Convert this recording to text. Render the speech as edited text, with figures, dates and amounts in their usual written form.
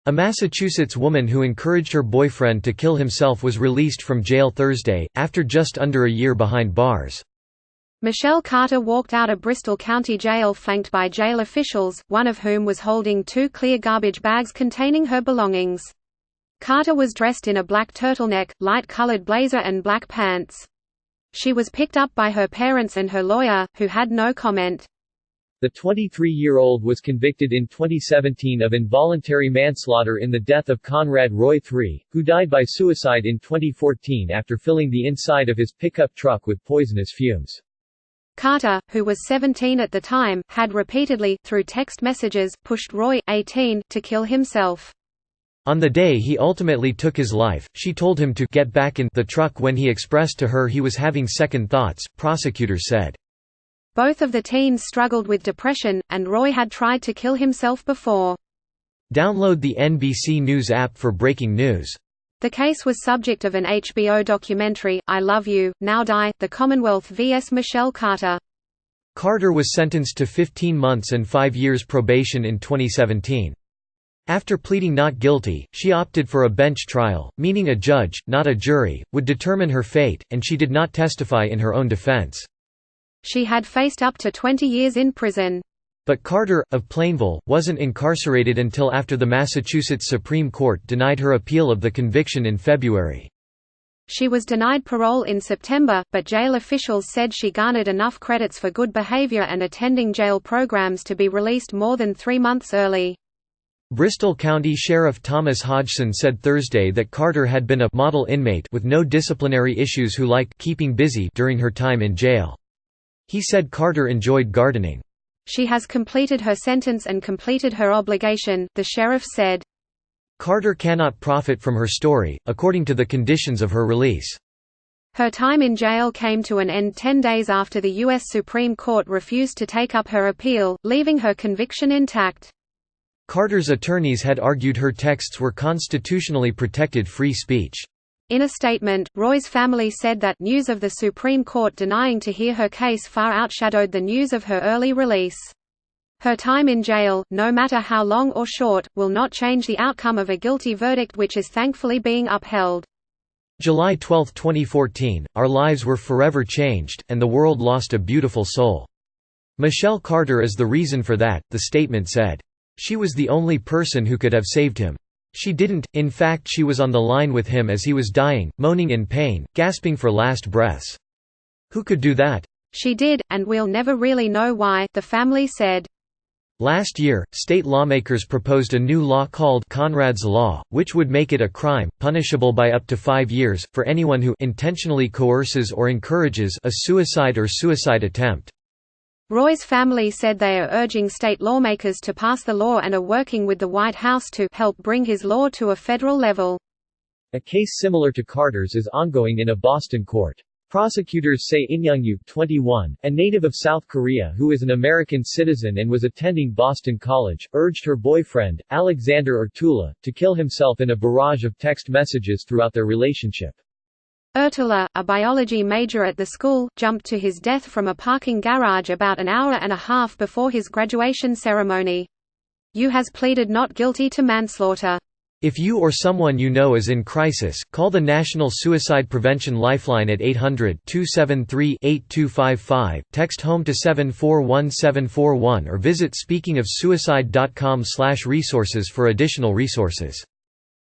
A Massachusetts woman who encouraged her boyfriend to kill himself was released from jail Thursday, after just under a year behind bars. Michelle Carter walked out of Bristol County Jail flanked by jail officials, one of whom was holding 2 clear garbage bags containing her belongings. Carter was dressed in a black turtleneck, light-colored blazer and black pants. She was picked up by her parents and her lawyer, who had no comment. The 23-year-old was convicted in 2017 of involuntary manslaughter in the death of Conrad Roy III, who died by suicide in 2014 after filling the inside of his pickup truck with poisonous fumes. Carter, who was 17 at the time, had repeatedly, through text messages, pushed Roy, 18, to kill himself. On the day he ultimately took his life, she told him to get back in the truck when he expressed to her he was having second thoughts, prosecutors said. Both of the teens struggled with depression, and Roy had tried to kill himself before. Download the NBC News app for breaking news. The case was subject of an HBO documentary, I Love You, Now Die, The Commonwealth vs. Michelle Carter. Carter was sentenced to 15 months and 5 years probation in 2017. After pleading not guilty, she opted for a bench trial, meaning a judge, not a jury, would determine her fate, and she did not testify in her own defense. She had faced up to 20 years in prison. But Carter, of Plainville, wasn't incarcerated until after the Massachusetts Supreme Court denied her appeal of the conviction in February. She was denied parole in September, but jail officials said she garnered enough credits for good behavior and attending jail programs to be released more than 3 months early. Bristol County Sheriff Thomas Hodgson said Thursday that Carter had been a model inmate with no disciplinary issues who liked keeping busy during her time in jail. He said Carter enjoyed gardening. She has completed her sentence and completed her obligation, the sheriff said. Carter cannot profit from her story, according to the conditions of her release. Her time in jail came to an end 10 days after the U.S. Supreme Court refused to take up her appeal, leaving her conviction intact. Carter's attorneys had argued her texts were constitutionally protected free speech. In a statement, Roy's family said that news of the Supreme Court denying to hear her case far outshadowed the news of her early release. Her time in jail, no matter how long or short, will not change the outcome of a guilty verdict which is thankfully being upheld. July 12, 2014, our lives were forever changed, and the world lost a beautiful soul. Michelle Carter is the reason for that, the statement said. She was the only person who could have saved him. She didn't, in fact she was on the line with him as he was dying, moaning in pain, gasping for last breaths. Who could do that? She did, and we'll never really know why, the family said. Last year, state lawmakers proposed a new law called Conrad's Law, which would make it a crime, punishable by up to 5 years, for anyone who intentionally coerces or encourages a suicide or suicide attempt. Roy's family said they are urging state lawmakers to pass the law and are working with the White House to help bring his law to a federal level. A case similar to Carter's is ongoing in a Boston court. Prosecutors say In Young-yu, 21, a native of South Korea who is an American citizen and was attending Boston College, urged her boyfriend, Alexander Urtula, to kill himself in a barrage of text messages throughout their relationship. Urtula, a biology major at the school, jumped to his death from a parking garage about an hour and a half before his graduation ceremony. Yu has pleaded not guilty to manslaughter. If you or someone you know is in crisis, call the National Suicide Prevention Lifeline at 800-273-8255, text HOME to 741741 or visit speakingofsuicide.com/resources for additional resources.